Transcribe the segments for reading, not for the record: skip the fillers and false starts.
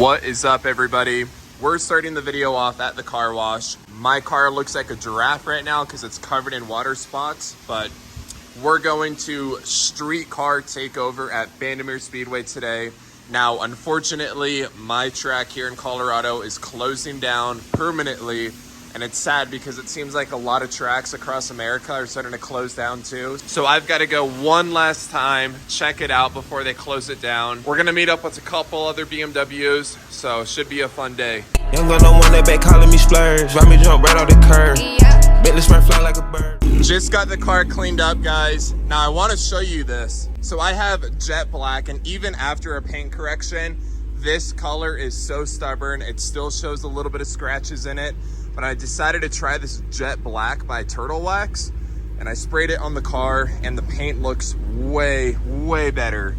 What is up, everybody? We're starting the video off at the car wash. My car looks like a giraffe right now because it's covered in water spots, but we're going to street car takeover at Vandermeer Speedway today. Now, unfortunately, my track here in Colorado is closing down permanently, and it's sad because it seems like a lot of tracks across America are starting to close down too. So I've got to go one last time, check it out before they close it down. We're gonna meet up with a couple other BMWs, so it should be a fun day. Young gun no one that back calling me splurge. Ride me jump right off the curb. Bentley Smurf fly like a bird. Just got the car cleaned up, guys. Now I want to show you this. So I have jet black, and even after a paint correction, this color is so stubborn. It still shows a little bit of scratches in it. But I decided to try this jet black by Turtle Wax, and I sprayed it on the car, and the paint looks way better.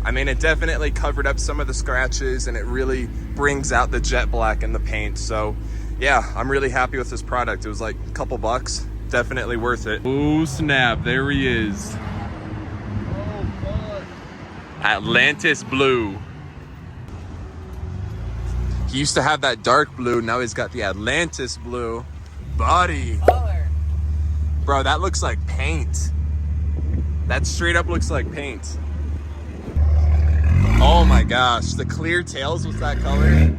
I mean, it definitely covered up some of the scratches, and it really brings out the jet black in the paint. So yeah, I'm really happy with this product. It was like a couple bucks, definitely worth it. Oh snap, there he is. Atlantis blue. He used to have that dark blue, now he's got the Atlantis blue. Buddy. Bro, that looks like paint. That straight up looks like paint. Oh my gosh, the clear tails with that color.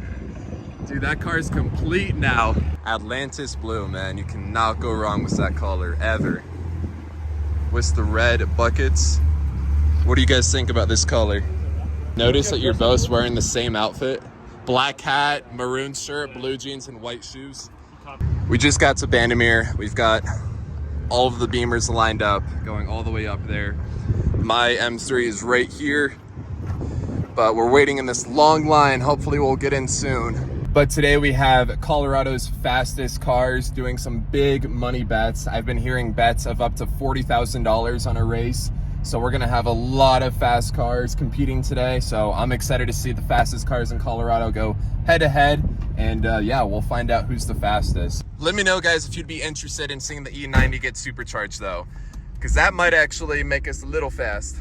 Dude, that car is complete now. Atlantis blue, man. You cannot go wrong with that color, ever. With the red buckets. What do you guys think about this color? Notice that you're both wearing the same outfit. Black hat, maroon shirt, blue jeans, and white shoes. We just got to Vandermeer. We've got all of the Beamers lined up, going all the way up there. My M3 is right here, but we're waiting in this long line. Hopefully we'll get in soon. But today we have Colorado's fastest cars doing some big money bets. I've been hearing bets of up to $40,000 on a race. So we're gonna have a lot of fast cars competing today. So I'm excited to see the fastest cars in Colorado go head to head. And yeah, we'll find out who's the fastest. Let me know, guys, if you'd be interested in seeing the E90 get supercharged though, because that might actually make us a little fast.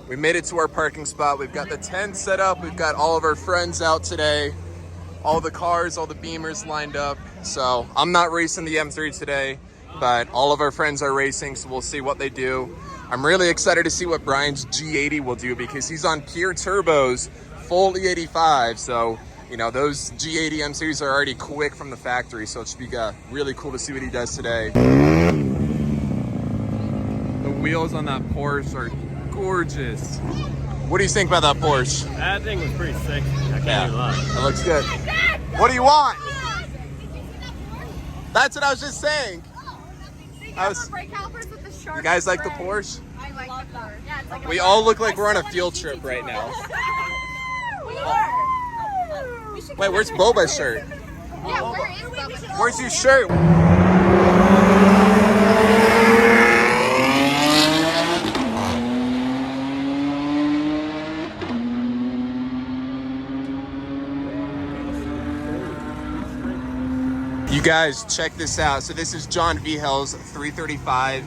We made it to our parking spot. We've got the tent set up. We've got all of our friends out today. All the cars, all the Beamers lined up. So I'm not racing the M3 today, but all of our friends are racing, so we'll see what they do. I'm really excited to see what Brian's G80 will do because he's on pure turbos, full E85. So, you know, those G80 M3s are already quick from the factory, so it should be really cool to see what he does today. The wheels on that Porsche are gorgeous. What do you think about that Porsche? That thing was pretty sick. I can't even lie. That looks good. What do you want? That's what I was just saying. You guys like the Porsche? I like the Porsche. Yeah, it's like we all look like we're on a field trip right now. We are. Wait, where's Boba's shirt? Yeah, where is Boba? Where's your shirt? You guys, check this out. So this is John Vihel's 335.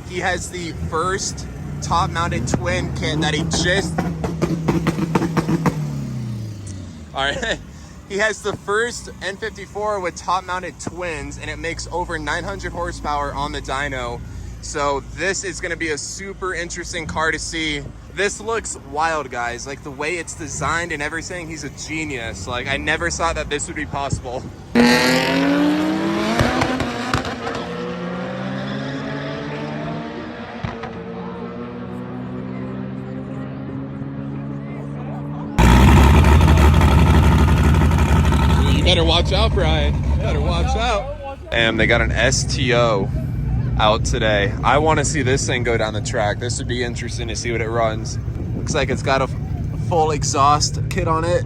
He has the first top-mounted twin kit that he just... All right. He has the first N54 with top-mounted twins, and it makes over 900 horsepower on the dyno. So this is gonna be a super interesting car to see. This looks wild, guys. Like the way it's designed and everything, he's a genius. Like I never thought that this would be possible. You better watch out, Brian. You better watch out. And they got an STO out today. I want to see this thing go down the track. This would be interesting to see what it runs. Looks like it's got a full exhaust kit on it.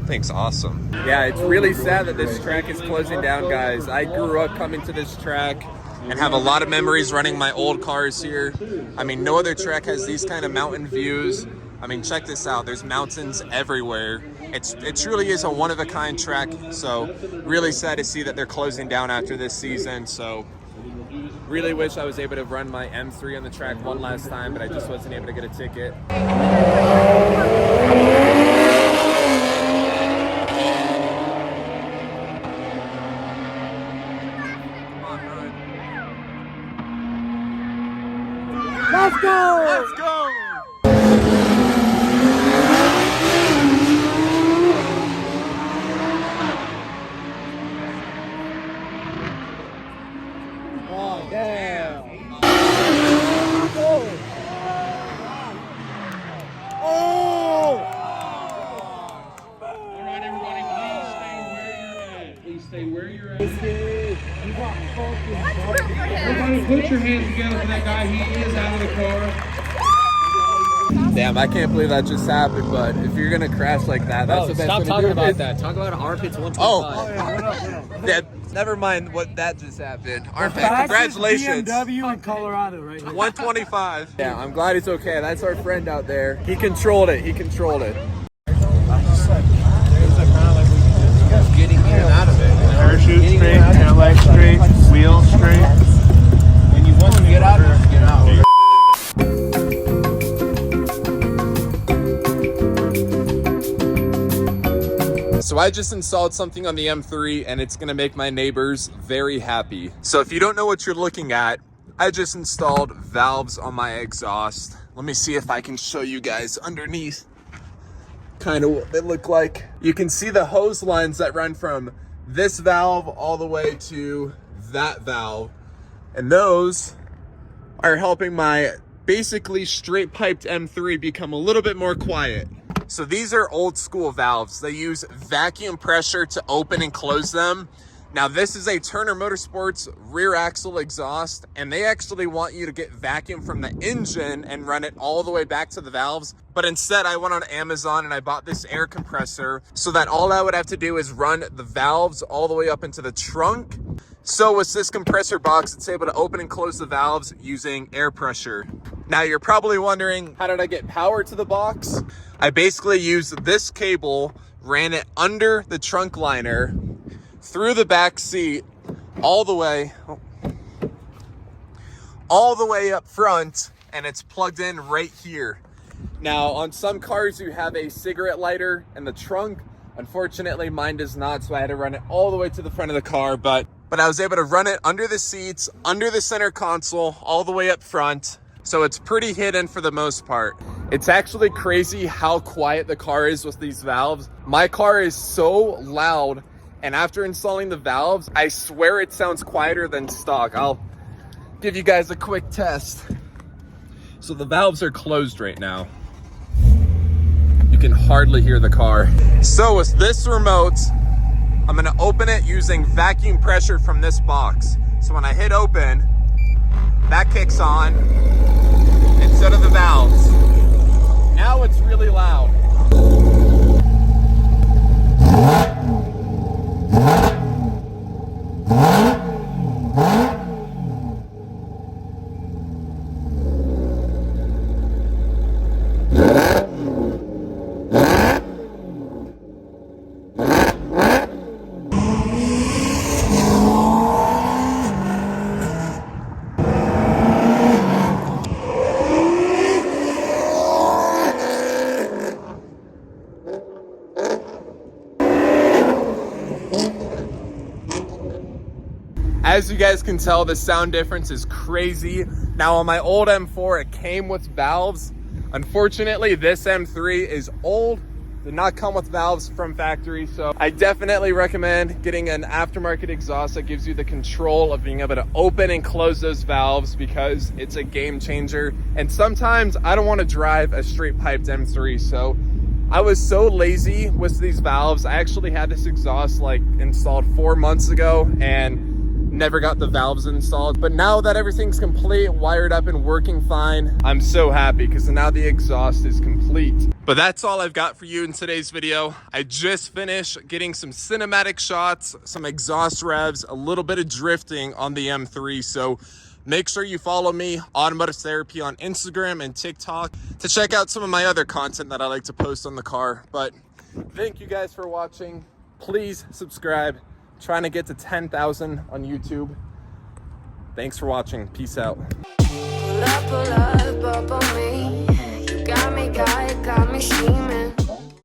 Thing's awesome. Yeah, it's really sad that this track is closing down, guys. I grew up coming to this track and have a lot of memories running my old cars here. I mean, no other track has these kind of mountain views. I mean, check this out. There's mountains everywhere. It truly is a one-of-a-kind track. So really sad to see that they're closing down after this season. So Really wish I was able to run my M3 on the track one last time, but I just wasn't able to get a ticket. Let's go! Let's go! Oh, damn. Alright, everybody, please stay where you're at. Everybody put your hands together for that guy. He is out of the car. Damn, I can't believe that just happened, but if you're gonna crash like that, that's the best Stop way to talking do about it. that. Talk about armpits 125. Oh, yeah, never mind what that just happened. Armpit, congratulations. BMW in Colorado right here. 125. Yeah, I'm glad it's okay. That's our friend out there. He controlled it. He controlled it. Getting in and out of it. Parachute straight, tail light straight, wheel straight. And you want to get out, just get out. So I just installed something on the M3 and it's gonna make my neighbors very happy. So if you don't know what you're looking at, I just installed valves on my exhaust. Let me see if I can show you guys underneath kind of what they look like. You can see the hose lines that run from this valve all the way to that valve. And those are helping my basically straight piped M3 become a little bit more quiet. So these are old school valves. They use vacuum pressure to open and close them. Now this is a Turner Motorsports rear axle exhaust, and they actually want you to get vacuum from the engine and run it all the way back to the valves. But instead I went on Amazon and I bought this air compressor so that all I would have to do is run the valves all the way up into the trunk. So with this compressor box, it's able to open and close the valves using air pressure. Now you're probably wondering, how did I get power to the box? I basically used this cable, ran it under the trunk liner, through the back seat, all the way up front, and it's plugged in right here. Now on some cars you have a cigarette lighter in the trunk. Unfortunately mine does not, so I had to run it all the way to the front of the car, but I was able to run it under the seats, under the center console, all the way up front. So it's pretty hidden for the most part. It's actually crazy how quiet the car is with these valves. My car is so loud, and after installing the valves, I swear it sounds quieter than stock. I'll give you guys a quick test. So the valves are closed right now. You can hardly hear the car. So with this remote, I'm gonna open it using vacuum pressure from this box. So when I hit open, that kicks on instead of the valves. Now it's really loud. As you guys can tell, the sound difference is crazy. Now on my old M4, it came with valves. Unfortunately, this M3 is old, did not come with valves from factory. So I definitely recommend getting an aftermarket exhaust that gives you the control of being able to open and close those valves, because it's a game changer. And sometimes I don't want to drive a straight piped M3. So I was so lazy with these valves. I actually had this exhaust like installed 4 months ago and never got the valves installed. But now that everything's complete, wired up and working fine, I'm so happy because now the exhaust is complete. But that's all I've got for you in today's video. I just finished getting some cinematic shots, some exhaust revs, a little bit of drifting on the M3. So make sure you follow me, Automotive Therapy, on Instagram and TikTok to check out some of my other content that I like to post on the car. But thank you guys for watching. Please subscribe. Trying to get to 10,000 on YouTube. Thanks for watching. Peace out. Pull up on me. You got me, got me steaming.